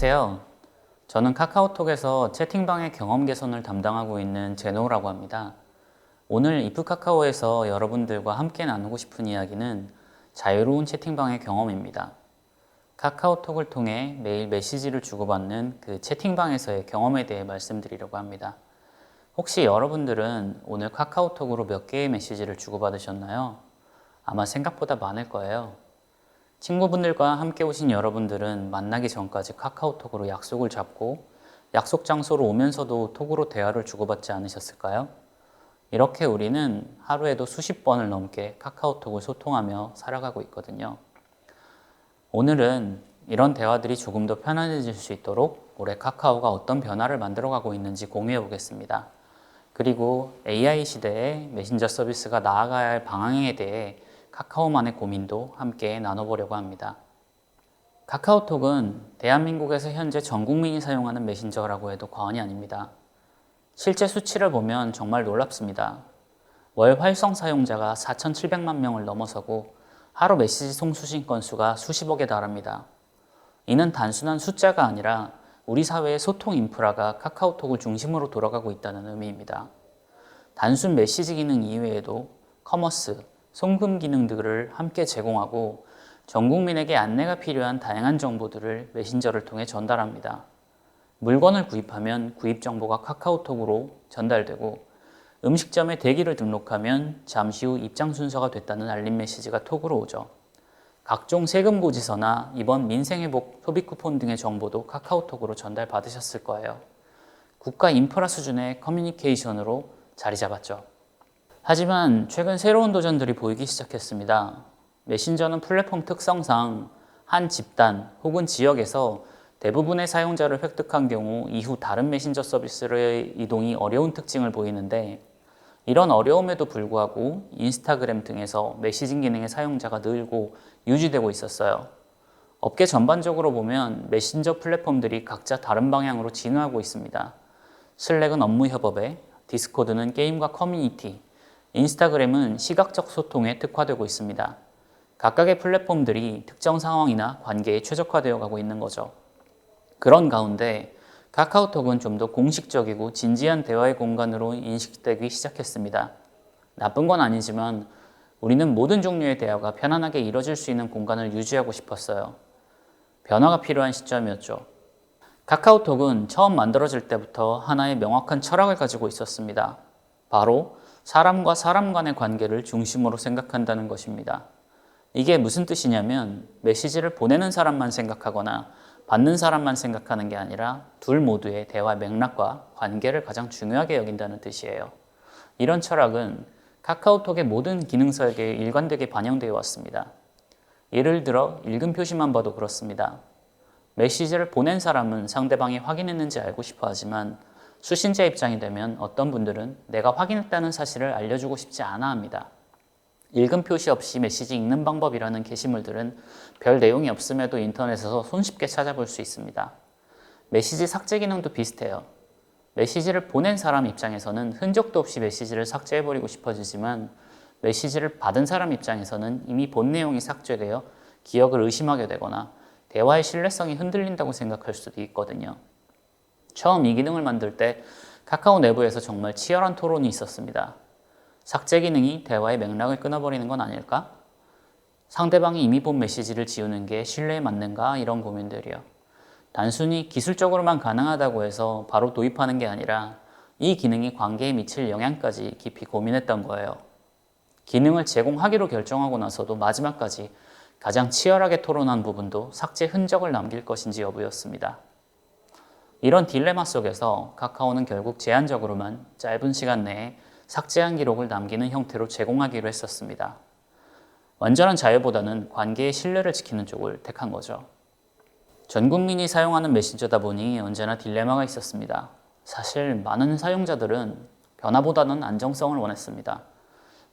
안녕하세요. 저는 카카오톡에서 채팅방의 경험 개선을 담당하고 있는 제노라고 합니다. 오늘 이프카카오에서 여러분들과 함께 나누고 싶은 이야기는 자유로운 채팅방의 경험입니다. 카카오톡을 통해 매일 메시지를 주고받는 그 채팅방에서의 경험에 대해 말씀드리려고 합니다. 혹시 여러분들은 오늘 카카오톡으로 몇 개의 메시지를 주고받으셨나요? 아마 생각보다 많을 거예요. 친구분들과 함께 오신 여러분들은 만나기 전까지 카카오톡으로 약속을 잡고 약속 장소로 오면서도 톡으로 대화를 주고받지 않으셨을까요? 이렇게 우리는 하루에도 수십 번을 넘게 카카오톡을 소통하며 살아가고 있거든요. 오늘은 이런 대화들이 조금 더 편안해질 수 있도록 올해 카카오가 어떤 변화를 만들어가고 있는지 공유해 보겠습니다. 그리고 AI 시대에 메신저 서비스가 나아가야 할 방향에 대해 카카오만의 고민도 함께 나눠보려고 합니다. 카카오톡은 대한민국에서 현재 전 국민이 사용하는 메신저라고 해도 과언이 아닙니다. 실제 수치를 보면 정말 놀랍습니다. 월 활성 사용자가 4,700만 명을 넘어서고 하루 메시지 송수신 건수가 수십억에 달합니다. 이는 단순한 숫자가 아니라 우리 사회의 소통 인프라가 카카오톡을 중심으로 돌아가고 있다는 의미입니다. 단순 메시지 기능 이외에도 커머스, 송금 기능들을 함께 제공하고 전 국민에게 안내가 필요한 다양한 정보들을 메신저를 통해 전달합니다. 물건을 구입하면 구입 정보가 카카오톡으로 전달되고 음식점에 대기를 등록하면 잠시 후 입장 순서가 됐다는 알림 메시지가 톡으로 오죠. 각종 세금 고지서나 이번 민생회복 소비 쿠폰 등의 정보도 카카오톡으로 전달받으셨을 거예요. 국가 인프라 수준의 커뮤니케이션으로 자리 잡았죠. 하지만 최근 새로운 도전들이 보이기 시작했습니다. 메신저는 플랫폼 특성상 한 집단 혹은 지역에서 대부분의 사용자를 획득한 경우 이후 다른 메신저 서비스의 이동이 어려운 특징을 보이는데 이런 어려움에도 불구하고 인스타그램 등에서 메시징 기능의 사용자가 늘고 유지되고 있었어요. 업계 전반적으로 보면 메신저 플랫폼들이 각자 다른 방향으로 진화하고 있습니다. 슬랙은 업무 협업에, 디스코드는 게임과 커뮤니티, 인스타그램은 시각적 소통에 특화되고 있습니다. 각각의 플랫폼들이 특정 상황이나 관계에 최적화되어 가고 있는 거죠. 그런 가운데 카카오톡은 좀 더 공식적이고 진지한 대화의 공간으로 인식되기 시작했습니다. 나쁜 건 아니지만 우리는 모든 종류의 대화가 편안하게 이뤄질 수 있는 공간을 유지하고 싶었어요. 변화가 필요한 시점이었죠. 카카오톡은 처음 만들어질 때부터 하나의 명확한 철학을 가지고 있었습니다. 바로 사람과 사람 간의 관계를 중심으로 생각한다는 것입니다. 이게 무슨 뜻이냐면 메시지를 보내는 사람만 생각하거나 받는 사람만 생각하는 게 아니라 둘 모두의 대화 맥락과 관계를 가장 중요하게 여긴다는 뜻이에요. 이런 철학은 카카오톡의 모든 기능서에게 일관되게 반영되어 왔습니다. 예를 들어 읽음 표시만 봐도 그렇습니다. 메시지를 보낸 사람은 상대방이 확인했는지 알고 싶어 하지만 수신자 입장이 되면 어떤 분들은 내가 확인했다는 사실을 알려주고 싶지 않아 합니다. 읽음 표시 없이 메시지 읽는 방법이라는 게시물들은 별 내용이 없음에도 인터넷에서 손쉽게 찾아볼 수 있습니다. 메시지 삭제 기능도 비슷해요. 메시지를 보낸 사람 입장에서는 흔적도 없이 메시지를 삭제해버리고 싶어지지만 메시지를 받은 사람 입장에서는 이미 본 내용이 삭제되어 기억을 의심하게 되거나 대화의 신뢰성이 흔들린다고 생각할 수도 있거든요. 처음 이 기능을 만들 때 카카오 내부에서 정말 치열한 토론이 있었습니다. 삭제 기능이 대화의 맥락을 끊어버리는 건 아닐까? 상대방이 이미 본 메시지를 지우는 게 신뢰에 맞는가? 이런 고민들이요. 단순히 기술적으로만 가능하다고 해서 바로 도입하는 게 아니라 이 기능이 관계에 미칠 영향까지 깊이 고민했던 거예요. 기능을 제공하기로 결정하고 나서도 마지막까지 가장 치열하게 토론한 부분도 삭제 흔적을 남길 것인지 여부였습니다. 이런 딜레마 속에서 카카오는 결국 제한적으로만 짧은 시간 내에 삭제한 기록을 남기는 형태로 제공하기로 했었습니다. 완전한 자유보다는 관계의 신뢰를 지키는 쪽을 택한 거죠. 전 국민이 사용하는 메신저다 보니 언제나 딜레마가 있었습니다. 사실 많은 사용자들은 변화보다는 안정성을 원했습니다.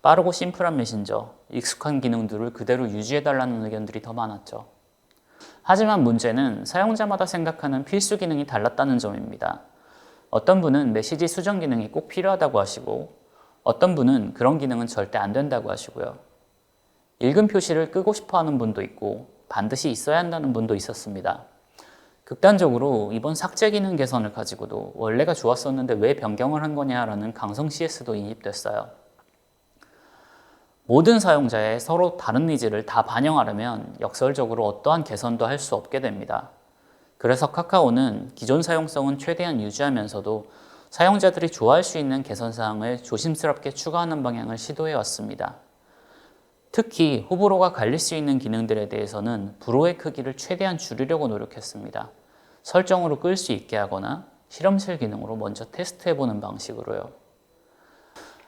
빠르고 심플한 메신저, 익숙한 기능들을 그대로 유지해달라는 의견들이 더 많았죠. 하지만 문제는 사용자마다 생각하는 필수 기능이 달랐다는 점입니다. 어떤 분은 메시지 수정 기능이 꼭 필요하다고 하시고 어떤 분은 그런 기능은 절대 안 된다고 하시고요. 읽음 표시를 끄고 싶어 하는 분도 있고 반드시 있어야 한다는 분도 있었습니다. 극단적으로 이번 삭제 기능 개선을 가지고도 원래가 좋았었는데 왜 변경을 한 거냐라는 강성 CS도 인입됐어요. 모든 사용자의 서로 다른 니즈를 다 반영하려면 역설적으로 어떠한 개선도 할 수 없게 됩니다. 그래서 카카오는 기존 사용성은 최대한 유지하면서도 사용자들이 좋아할 수 있는 개선 사항을 조심스럽게 추가하는 방향을 시도해 왔습니다. 특히 호불호가 갈릴 수 있는 기능들에 대해서는 불호의 크기를 최대한 줄이려고 노력했습니다. 설정으로 끌 수 있게 하거나 실험실 기능으로 먼저 테스트해보는 방식으로요.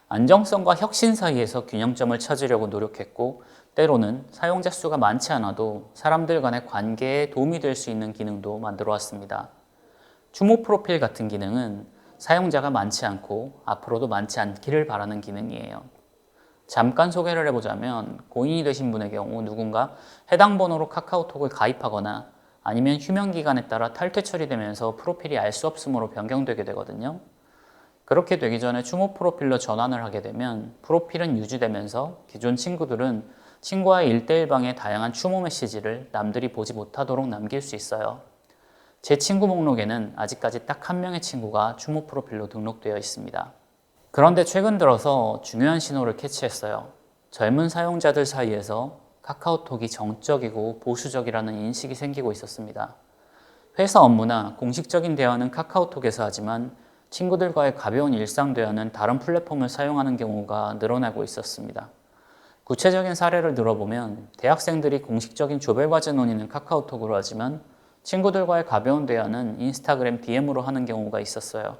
안정성과 혁신 사이에서 균형점을 찾으려고 노력했고, 때로는 사용자 수가 많지 않아도 사람들 간의 관계에 도움이 될 수 있는 기능도 만들어 왔습니다. 추모 프로필 같은 기능은 사용자가 많지 않고 앞으로도 많지 않기를 바라는 기능이에요. 잠깐 소개를 해보자면 고인이 되신 분의 경우 누군가 해당 번호로 카카오톡을 가입하거나 아니면 휴면 기간에 따라 탈퇴 처리되면서 프로필이 알 수 없음으로 변경되게 되거든요. 그렇게 되기 전에 추모 프로필로 전환을 하게 되면 프로필은 유지되면서 기존 친구들은 친구와의 1대1 방의 다양한 추모 메시지를 남들이 보지 못하도록 남길 수 있어요. 제 친구 목록에는 아직까지 딱 한 명의 친구가 추모 프로필로 등록되어 있습니다. 그런데 최근 들어서 중요한 신호를 캐치했어요. 젊은 사용자들 사이에서 카카오톡이 정적이고 보수적이라는 인식이 생기고 있었습니다. 회사 업무나 공식적인 대화는 카카오톡에서 하지만 친구들과의 가벼운 일상 대화는 다른 플랫폼을 사용하는 경우가 늘어나고 있었습니다. 구체적인 사례를 들어보면 대학생들이 공식적인 조별과제 논의는 카카오톡으로 하지만 친구들과의 가벼운 대화는 인스타그램 DM으로 하는 경우가 있었어요.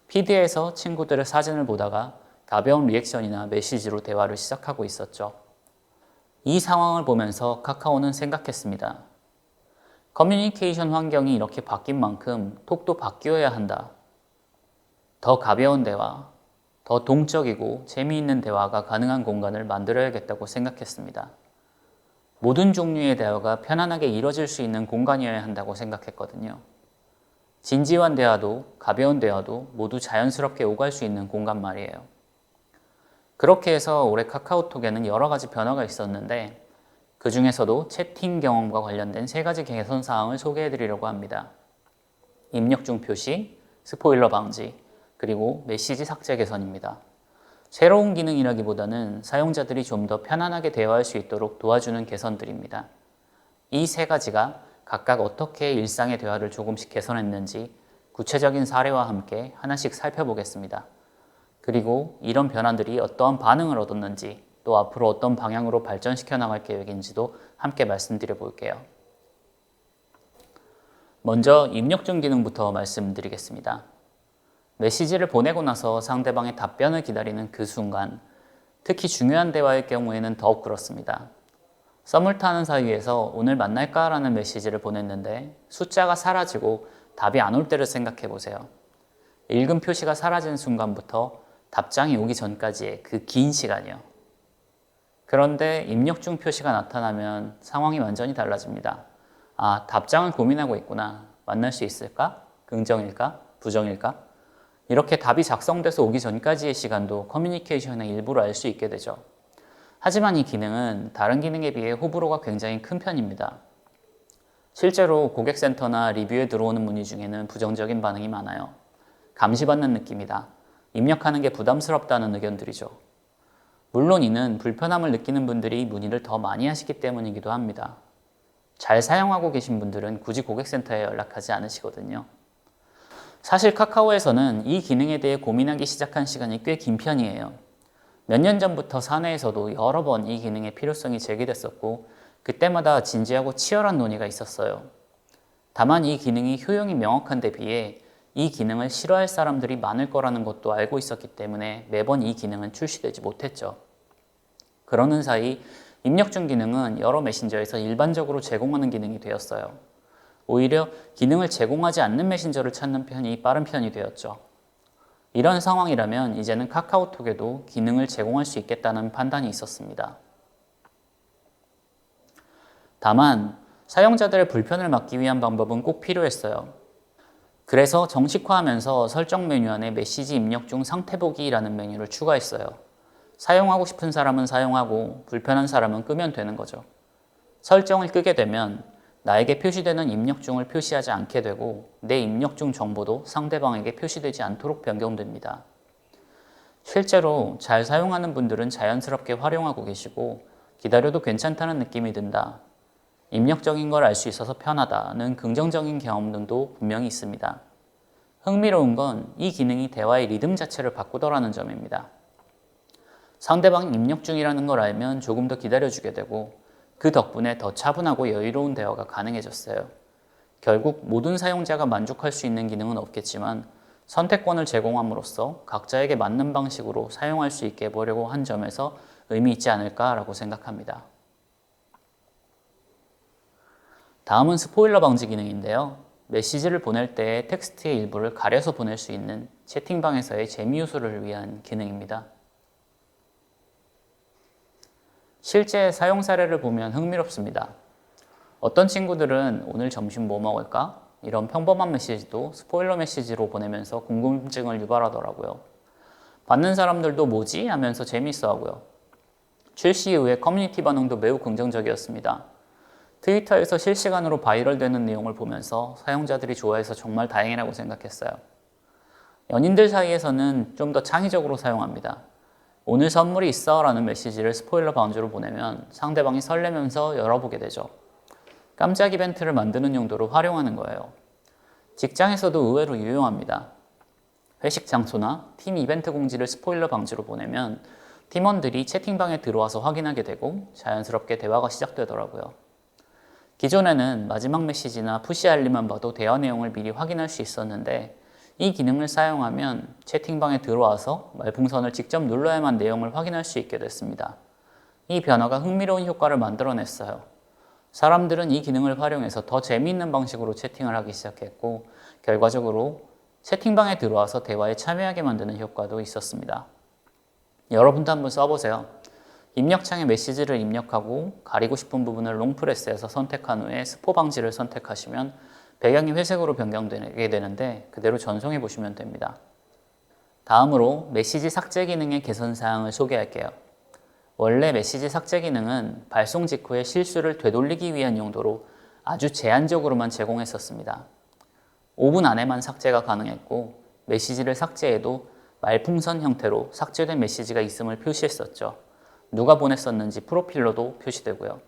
피드에서 친구들의 사진을 보다가 가벼운 리액션이나 메시지로 대화를 시작하고 있었죠. 이 상황을 보면서 카카오는 생각했습니다. 커뮤니케이션 환경이 이렇게 바뀐 만큼 톡도 바뀌어야 한다. 더 가벼운 대화, 더 동적이고 재미있는 대화가 가능한 공간을 만들어야겠다고 생각했습니다. 모든 종류의 대화가 편안하게 이뤄질 수 있는 공간이어야 한다고 생각했거든요. 진지한 대화도 가벼운 대화도 모두 자연스럽게 오갈 수 있는 공간 말이에요. 그렇게 해서 올해 카카오톡에는 여러 가지 변화가 있었는데 그 중에서도 채팅 경험과 관련된 3가지 개선 사항을 소개해 드리려고 합니다. 입력 중 표시, 스포일러 방지, 그리고 메시지 삭제 개선입니다. 새로운 기능이라기보다는 사용자들이 좀 더 편안하게 대화할 수 있도록 도와주는 개선들입니다. 이 3가지가 각각 어떻게 일상의 대화를 조금씩 개선했는지 구체적인 사례와 함께 하나씩 살펴보겠습니다. 그리고 이런 변화들이 어떠한 반응을 얻었는지 또 앞으로 어떤 방향으로 발전시켜 나갈 계획인지도 함께 말씀드려 볼게요. 먼저 입력 중 기능부터 말씀드리겠습니다. 메시지를 보내고 나서 상대방의 답변을 기다리는 그 순간, 특히 중요한 대화일 경우에는 더욱 그렇습니다. 썸을 타는 사이에서 오늘 만날까? 라는 메시지를 보냈는데 숫자가 사라지고 답이 안 올 때를 생각해 보세요. 읽은 표시가 사라진 순간부터 답장이 오기 전까지의 그 긴 시간이요. 그런데 입력 중 표시가 나타나면 상황이 완전히 달라집니다. 아, 답장을 고민하고 있구나. 만날 수 있을까? 긍정일까? 부정일까? 이렇게 답이 작성돼서 오기 전까지의 시간도 커뮤니케이션의 일부를 알 수 있게 되죠. 하지만 이 기능은 다른 기능에 비해 호불호가 굉장히 큰 편입니다. 실제로 고객센터나 리뷰에 들어오는 문의 중에는 부정적인 반응이 많아요. 감시받는 느낌이다. 입력하는 게 부담스럽다는 의견들이죠. 물론 이는 불편함을 느끼는 분들이 문의를 더 많이 하시기 때문이기도 합니다. 잘 사용하고 계신 분들은 굳이 고객센터에 연락하지 않으시거든요. 사실 카카오에서는 이 기능에 대해 고민하기 시작한 시간이 꽤 긴 편이에요. 몇 년 전부터 사내에서도 여러 번 이 기능의 필요성이 제기됐었고 그때마다 진지하고 치열한 논의가 있었어요. 다만 이 기능이 효용이 명확한 데 비해 이 기능을 싫어할 사람들이 많을 거라는 것도 알고 있었기 때문에 매번 이 기능은 출시되지 못했죠. 그러는 사이 입력 중 기능은 여러 메신저에서 일반적으로 제공하는 기능이 되었어요. 오히려 기능을 제공하지 않는 메신저를 찾는 편이 빠른 편이 되었죠. 이런 상황이라면 이제는 카카오톡에도 기능을 제공할 수 있겠다는 판단이 있었습니다. 다만 사용자들의 불편을 막기 위한 방법은 꼭 필요했어요. 그래서 정식화하면서 설정 메뉴 안에 메시지 입력 중 상태 보기라는 메뉴를 추가했어요. 사용하고 싶은 사람은 사용하고 불편한 사람은 끄면 되는 거죠. 설정을 끄게 되면 나에게 표시되는 입력중을 표시하지 않게 되고 내 입력중 정보도 상대방에게 표시되지 않도록 변경됩니다. 실제로 잘 사용하는 분들은 자연스럽게 활용하고 계시고 기다려도 괜찮다는 느낌이 든다. 입력적인 걸 알 수 있어서 편하다는 긍정적인 경험 등도 분명히 있습니다. 흥미로운 건 이 기능이 대화의 리듬 자체를 바꾸더라는 점입니다. 상대방이 입력 중이라는 걸 알면 조금 더 기다려주게 되고 그 덕분에 더 차분하고 여유로운 대화가 가능해졌어요. 결국 모든 사용자가 만족할 수 있는 기능은 없겠지만 선택권을 제공함으로써 각자에게 맞는 방식으로 사용할 수 있게 해보려고 한 점에서 의미 있지 않을까라고 생각합니다. 다음은 스포일러 방지 기능인데요. 메시지를 보낼 때 텍스트의 일부를 가려서 보낼 수 있는 채팅방에서의 재미 요소를 위한 기능입니다. 실제 사용 사례를 보면 흥미롭습니다. 어떤 친구들은 오늘 점심 뭐 먹을까? 이런 평범한 메시지도 스포일러 메시지로 보내면서 궁금증을 유발하더라고요. 받는 사람들도 뭐지? 하면서 재미있어 하고요. 출시 이후에 커뮤니티 반응도 매우 긍정적이었습니다. 트위터에서 실시간으로 바이럴되는 내용을 보면서 사용자들이 좋아해서 정말 다행이라고 생각했어요. 연인들 사이에서는 좀 더 창의적으로 사용합니다. 오늘 선물이 있어 라는 메시지를 스포일러 방지로 보내면 상대방이 설레면서 열어보게 되죠. 깜짝 이벤트를 만드는 용도로 활용하는 거예요. 직장에서도 의외로 유용합니다. 회식 장소나 팀 이벤트 공지를 스포일러 방지로 보내면 팀원들이 채팅방에 들어와서 확인하게 되고 자연스럽게 대화가 시작되더라고요. 기존에는 마지막 메시지나 푸시 알림만 봐도 대화 내용을 미리 확인할 수 있었는데 이 기능을 사용하면 채팅방에 들어와서 말풍선을 직접 눌러야만 내용을 확인할 수 있게 됐습니다. 이 변화가 흥미로운 효과를 만들어냈어요. 사람들은 이 기능을 활용해서 더 재미있는 방식으로 채팅을 하기 시작했고 결과적으로 채팅방에 들어와서 대화에 참여하게 만드는 효과도 있었습니다. 여러분도 한번 써보세요. 입력창에 메시지를 입력하고 가리고 싶은 부분을 롱프레스해서 선택한 후에 스포 방지를 선택하시면 배경이 회색으로 변경되게 되는데 그대로 전송해 보시면 됩니다. 다음으로 메시지 삭제 기능의 개선 사항을 소개할게요. 원래 메시지 삭제 기능은 발송 직후에 실수를 되돌리기 위한 용도로 아주 제한적으로만 제공했었습니다. 5분 안에만 삭제가 가능했고 메시지를 삭제해도 말풍선 형태로 삭제된 메시지가 있음을 표시했었죠. 누가 보냈었는지 프로필로도 표시되고요.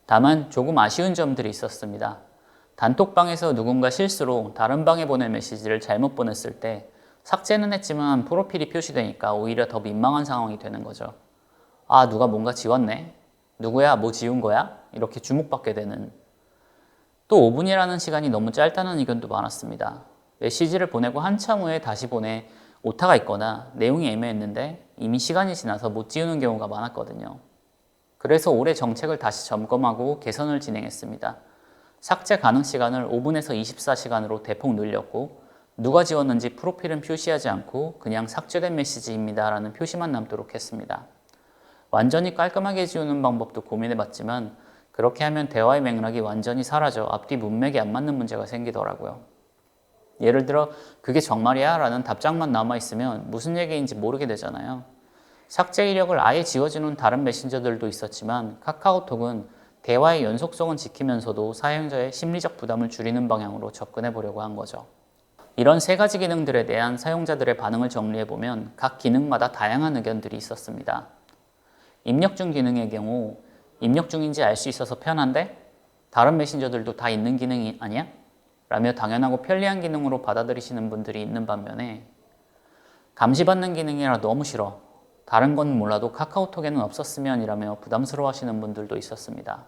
다만 조금 아쉬운 점들이 있었습니다. 단톡방에서 누군가 실수로 다른 방에 보낸 메시지를 잘못 보냈을 때 삭제는 했지만 프로필이 표시되니까 오히려 더 민망한 상황이 되는 거죠. 아, 누가 뭔가 지웠네? 누구야? 뭐 지운 거야? 이렇게 주목받게 되는. 또 5분이라는 시간이 너무 짧다는 의견도 많았습니다. 메시지를 보내고 한참 후에 다시 보내 오타가 있거나 내용이 애매했는데 이미 시간이 지나서 못 지우는 경우가 많았거든요. 그래서 올해 정책을 다시 점검하고 개선을 진행했습니다. 삭제 가능 시간을 5분에서 24시간으로 대폭 늘렸고 누가 지웠는지 프로필은 표시하지 않고 그냥 삭제된 메시지입니다 라는 표시만 남도록 했습니다. 완전히 깔끔하게 지우는 방법도 고민해봤지만 그렇게 하면 대화의 맥락이 완전히 사라져 앞뒤 문맥이 안 맞는 문제가 생기더라고요. 예를 들어 그게 정말이야? 라는 답장만 남아있으면 무슨 얘기인지 모르게 되잖아요. 삭제 이력을 아예 지워주는 다른 메신저들도 있었지만 카카오톡은 대화의 연속성은 지키면서도 사용자의 심리적 부담을 줄이는 방향으로 접근해 보려고 한 거죠. 이런 세 가지 기능들에 대한 사용자들의 반응을 정리해보면 각 기능마다 다양한 의견들이 있었습니다. 입력 중 기능의 경우 입력 중인지 알 수 있어서 편한데 다른 메신저들도 다 있는 기능이 아니야? 라며 당연하고 편리한 기능으로 받아들이시는 분들이 있는 반면에 감시받는 기능이라 너무 싫어. 다른 건 몰라도 카카오톡에는 없었으면 이라며 부담스러워 하시는 분들도 있었습니다.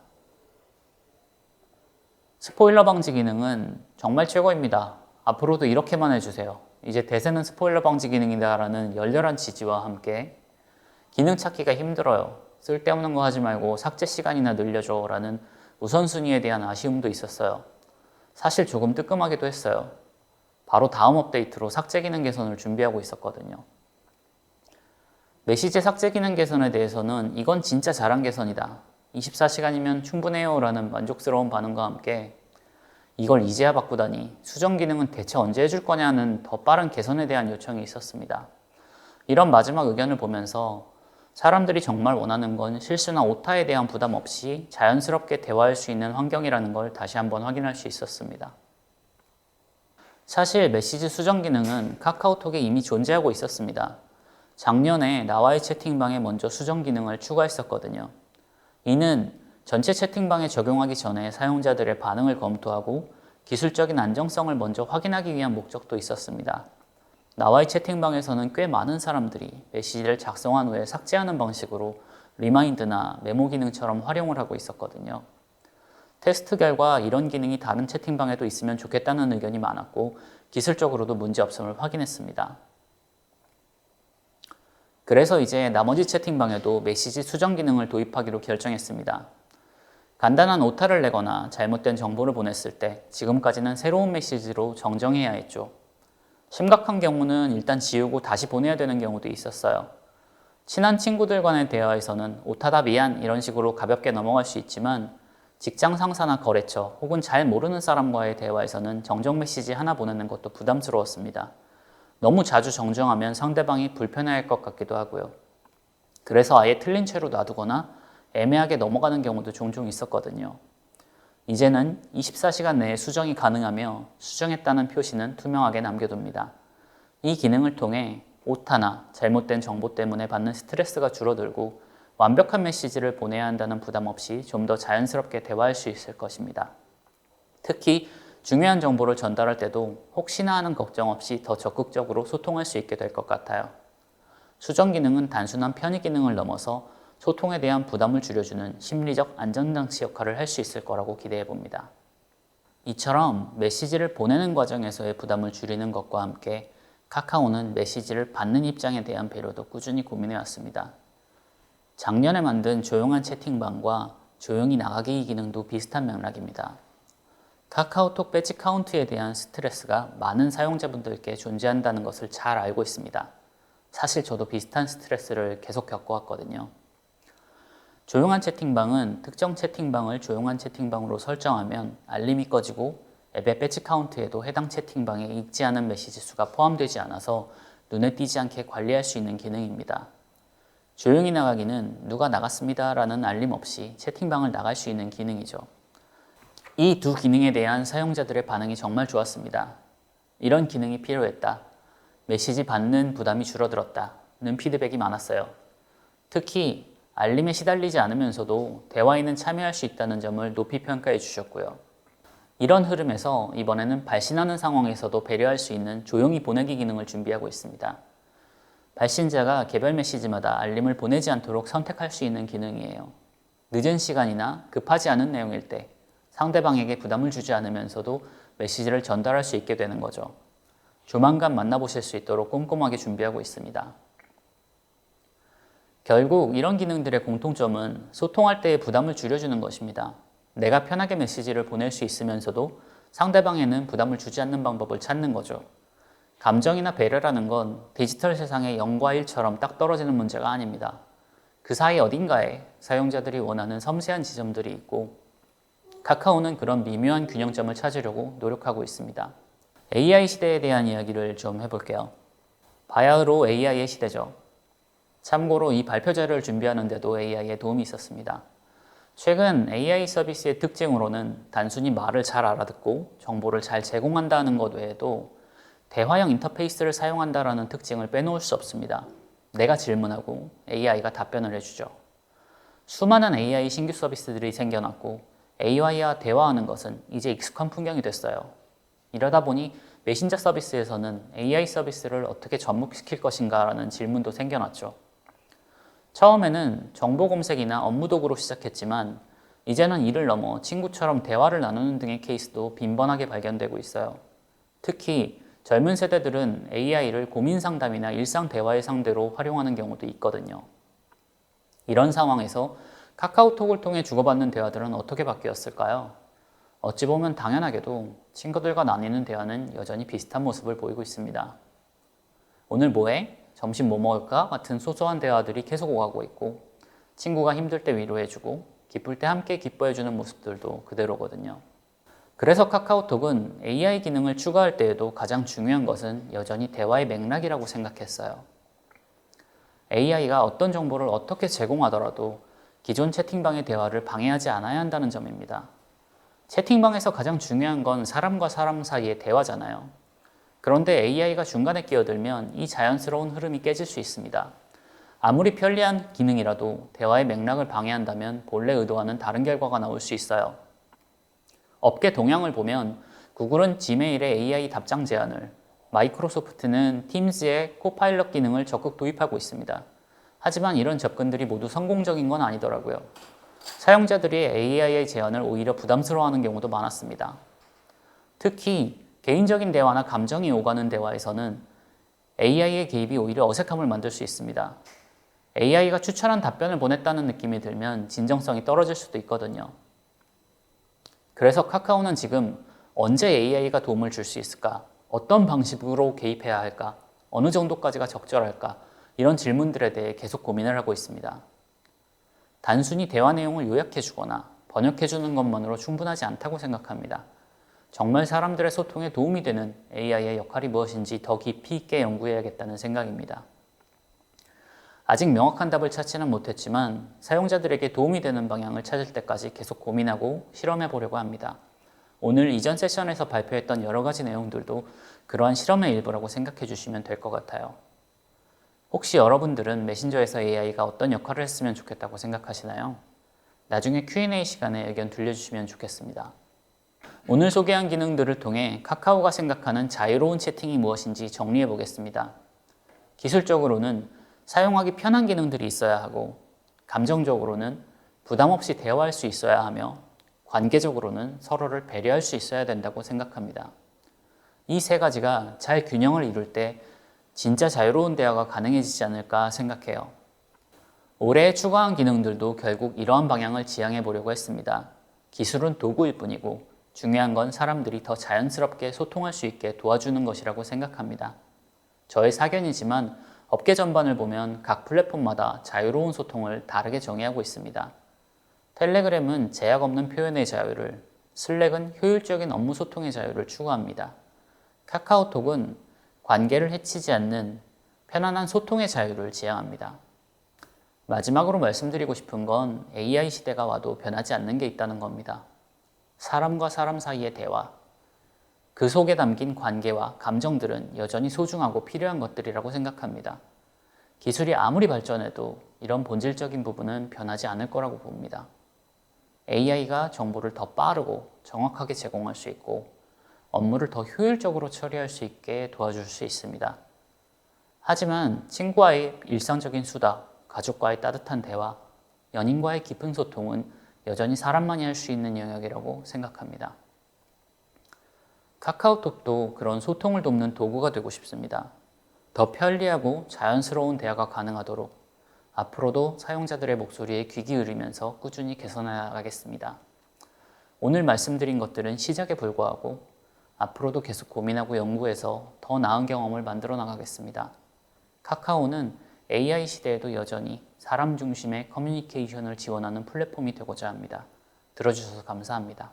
스포일러 방지 기능은 정말 최고입니다. 앞으로도 이렇게만 해주세요. 이제 대세는 스포일러 방지 기능이다 라는 열렬한 지지와 함께 기능 찾기가 힘들어요. 쓸데없는 거 하지 말고 삭제 시간이나 늘려줘 라는 우선순위에 대한 아쉬움도 있었어요. 사실 조금 뜨끔하기도 했어요. 바로 다음 업데이트로 삭제 기능 개선을 준비하고 있었거든요. 메시지 삭제 기능 개선에 대해서는 이건 진짜 잘한 개선이다. 24시간이면 충분해요 라는 만족스러운 반응과 함께 이걸 이제야 바꾸다니 수정 기능은 대체 언제 해줄 거냐는 더 빠른 개선에 대한 요청이 있었습니다. 이런 마지막 의견을 보면서 사람들이 정말 원하는 건 실수나 오타에 대한 부담 없이 자연스럽게 대화할 수 있는 환경이라는 걸 다시 한번 확인할 수 있었습니다. 사실 메시지 수정 기능은 카카오톡에 이미 존재하고 있었습니다. 작년에 나와의 채팅방에 먼저 수정 기능을 추가했었거든요. 이는 전체 채팅방에 적용하기 전에 사용자들의 반응을 검토하고 기술적인 안정성을 먼저 확인하기 위한 목적도 있었습니다. 나와의 채팅방에서는 꽤 많은 사람들이 메시지를 작성한 후에 삭제하는 방식으로 리마인드나 메모 기능처럼 활용을 하고 있었거든요. 테스트 결과 이런 기능이 다른 채팅방에도 있으면 좋겠다는 의견이 많았고 기술적으로도 문제없음을 확인했습니다. 그래서 이제 나머지 채팅방에도 메시지 수정 기능을 도입하기로 결정했습니다. 간단한 오타를 내거나 잘못된 정보를 보냈을 때 지금까지는 새로운 메시지로 정정해야 했죠. 심각한 경우는 일단 지우고 다시 보내야 되는 경우도 있었어요. 친한 친구들 간의 대화에서는 오타다 미안 이런 식으로 가볍게 넘어갈 수 있지만 직장 상사나 거래처 혹은 잘 모르는 사람과의 대화에서는 정정 메시지 하나 보내는 것도 부담스러웠습니다. 너무 자주 정정하면 상대방이 불편해할 것 같기도 하고요. 그래서 아예 틀린 채로 놔두거나 애매하게 넘어가는 경우도 종종 있었거든요. 이제는 24시간 내에 수정이 가능하며 수정했다는 표시는 투명하게 남겨둡니다. 이 기능을 통해 오타나 잘못된 정보 때문에 받는 스트레스가 줄어들고 완벽한 메시지를 보내야 한다는 부담 없이 좀 더 자연스럽게 대화할 수 있을 것입니다. 특히 중요한 정보를 전달할 때도 혹시나 하는 걱정 없이 더 적극적으로 소통할 수 있게 될 것 같아요. 수정 기능은 단순한 편의 기능을 넘어서 소통에 대한 부담을 줄여주는 심리적 안전장치 역할을 할 수 있을 거라고 기대해 봅니다. 이처럼 메시지를 보내는 과정에서의 부담을 줄이는 것과 함께 카카오는 메시지를 받는 입장에 대한 배려도 꾸준히 고민해 왔습니다. 작년에 만든 조용한 채팅방과 조용히 나가기 기능도 비슷한 맥락입니다. 카카오톡 배지 카운트에 대한 스트레스가 많은 사용자분들께 존재한다는 것을 잘 알고 있습니다. 사실 저도 비슷한 스트레스를 계속 겪어왔거든요. 조용한 채팅방은 특정 채팅방을 조용한 채팅방으로 설정하면 알림이 꺼지고 앱의 배지 카운트에도 해당 채팅방에 읽지 않은 메시지 수가 포함되지 않아서 눈에 띄지 않게 관리할 수 있는 기능입니다. 조용히 나가기는 누가 나갔습니다 라는 알림 없이 채팅방을 나갈 수 있는 기능이죠. 이 두 기능에 대한 사용자들의 반응이 정말 좋았습니다. 이런 기능이 필요했다. 메시지 받는 부담이 줄어들었다는 피드백이 많았어요. 특히 알림에 시달리지 않으면서도 대화에는 참여할 수 있다는 점을 높이 평가해 주셨고요. 이런 흐름에서 이번에는 발신하는 상황에서도 배려할 수 있는 조용히 보내기 기능을 준비하고 있습니다. 발신자가 개별 메시지마다 알림을 보내지 않도록 선택할 수 있는 기능이에요. 늦은 시간이나 급하지 않은 내용일 때 상대방에게 부담을 주지 않으면서도 메시지를 전달할 수 있게 되는 거죠. 조만간 만나보실 수 있도록 꼼꼼하게 준비하고 있습니다. 결국 이런 기능들의 공통점은 소통할 때의 부담을 줄여주는 것입니다. 내가 편하게 메시지를 보낼 수 있으면서도 상대방에는 부담을 주지 않는 방법을 찾는 거죠. 감정이나 배려라는 건 디지털 세상의 0과 1처럼 딱 떨어지는 문제가 아닙니다. 그 사이 어딘가에 사용자들이 원하는 섬세한 지점들이 있고 카카오는 그런 미묘한 균형점을 찾으려고 노력하고 있습니다. AI 시대에 대한 이야기를 좀 해볼게요. 바야흐로 AI의 시대죠. 참고로 이 발표 자료를 준비하는데도 AI의 도움이 있었습니다. 최근 AI 서비스의 특징으로는 단순히 말을 잘 알아듣고 정보를 잘 제공한다는 것 외에도 대화형 인터페이스를 사용한다는 특징을 빼놓을 수 없습니다. 내가 질문하고 AI가 답변을 해주죠. 수많은 AI 신규 서비스들이 생겨났고 AI와 대화하는 것은 이제 익숙한 풍경이 됐어요. 이러다 보니 메신저 서비스에서는 AI 서비스를 어떻게 접목시킬 것인가라는 질문도 생겨났죠. 처음에는 정보 검색이나 업무 도구로 시작했지만 이제는 이를 넘어 친구처럼 대화를 나누는 등의 케이스도 빈번하게 발견되고 있어요. 특히 젊은 세대들은 AI를 고민 상담이나 일상 대화의 상대로 활용하는 경우도 있거든요. 이런 상황에서 카카오톡을 통해 주고받는 대화들은 어떻게 바뀌었을까요? 어찌 보면 당연하게도 친구들과 나뉘는 대화는 여전히 비슷한 모습을 보이고 있습니다. 오늘 뭐해? 점심 뭐 먹을까? 같은 소소한 대화들이 계속 오가고 있고 친구가 힘들 때 위로해주고 기쁠 때 함께 기뻐해주는 모습들도 그대로거든요. 그래서 카카오톡은 AI 기능을 추가할 때에도 가장 중요한 것은 여전히 대화의 맥락이라고 생각했어요. AI가 어떤 정보를 어떻게 제공하더라도 기존 채팅방의 대화를 방해하지 않아야 한다는 점입니다. 채팅방에서 가장 중요한 건 사람과 사람 사이의 대화잖아요. 그런데 AI가 중간에 끼어들면 이 자연스러운 흐름이 깨질 수 있습니다. 아무리 편리한 기능이라도 대화의 맥락을 방해한다면 본래 의도와는 다른 결과가 나올 수 있어요. 업계 동향을 보면 구글은 지메일의 AI 답장 제안을, 마이크로소프트는 팀즈의 코파일럿 기능을 적극 도입하고 있습니다. 하지만 이런 접근들이 모두 성공적인 건 아니더라고요. 사용자들이 AI의 제안을 오히려 부담스러워하는 경우도 많았습니다. 특히 개인적인 대화나 감정이 오가는 대화에서는 AI의 개입이 오히려 어색함을 만들 수 있습니다. AI가 추천한 답변을 보냈다는 느낌이 들면 진정성이 떨어질 수도 있거든요. 그래서 카카오는 지금 언제 AI가 도움을 줄 수 있을까? 어떤 방식으로 개입해야 할까? 어느 정도까지가 적절할까? 이런 질문들에 대해 계속 고민을 하고 있습니다. 단순히 대화 내용을 요약해 주거나 번역해 주는 것만으로 충분하지 않다고 생각합니다. 정말 사람들의 소통에 도움이 되는 AI의 역할이 무엇인지 더 깊이 있게 연구해야겠다는 생각입니다. 아직 명확한 답을 찾지는 못했지만 사용자들에게 도움이 되는 방향을 찾을 때까지 계속 고민하고 실험해 보려고 합니다. 오늘 이전 세션에서 발표했던 여러 가지 내용들도 그러한 실험의 일부라고 생각해 주시면 될 것 같아요. 혹시 여러분들은 메신저에서 AI가 어떤 역할을 했으면 좋겠다고 생각하시나요? 나중에 Q&A 시간에 의견 들려주시면 좋겠습니다. 오늘 소개한 기능들을 통해 카카오가 생각하는 자유로운 채팅이 무엇인지 정리해 보겠습니다. 기술적으로는 사용하기 편한 기능들이 있어야 하고, 감정적으로는 부담 없이 대화할 수 있어야 하며, 관계적으로는 서로를 배려할 수 있어야 된다고 생각합니다. 이 세 가지가 잘 균형을 이룰 때 진짜 자유로운 대화가 가능해지지 않을까 생각해요. 올해 추가한 기능들도 결국 이러한 방향을 지향해 보려고 했습니다. 기술은 도구일 뿐이고 중요한 건 사람들이 더 자연스럽게 소통할 수 있게 도와주는 것이라고 생각합니다. 저의 사견이지만 업계 전반을 보면 각 플랫폼마다 자유로운 소통을 다르게 정의하고 있습니다. 텔레그램은 제약 없는 표현의 자유를, 슬랙은 효율적인 업무 소통의 자유를 추구합니다. 카카오톡은 관계를 해치지 않는 편안한 소통의 자유를 지향합니다. 마지막으로 말씀드리고 싶은 건 AI 시대가 와도 변하지 않는 게 있다는 겁니다. 사람과 사람 사이의 대화, 그 속에 담긴 관계와 감정들은 여전히 소중하고 필요한 것들이라고 생각합니다. 기술이 아무리 발전해도 이런 본질적인 부분은 변하지 않을 거라고 봅니다. AI가 정보를 더 빠르고 정확하게 제공할 수 있고 업무를 더 효율적으로 처리할 수 있게 도와줄 수 있습니다. 하지만 친구와의 일상적인 수다, 가족과의 따뜻한 대화, 연인과의 깊은 소통은 여전히 사람만이 할 수 있는 영역이라고 생각합니다. 카카오톡도 그런 소통을 돕는 도구가 되고 싶습니다. 더 편리하고 자연스러운 대화가 가능하도록 앞으로도 사용자들의 목소리에 귀 기울이면서 꾸준히 개선해 나가겠습니다. 오늘 말씀드린 것들은 시작에 불과하고 앞으로도 계속 고민하고 연구해서 더 나은 경험을 만들어 나가겠습니다. 카카오는 AI 시대에도 여전히 사람 중심의 커뮤니케이션을 지원하는 플랫폼이 되고자 합니다. 들어주셔서 감사합니다.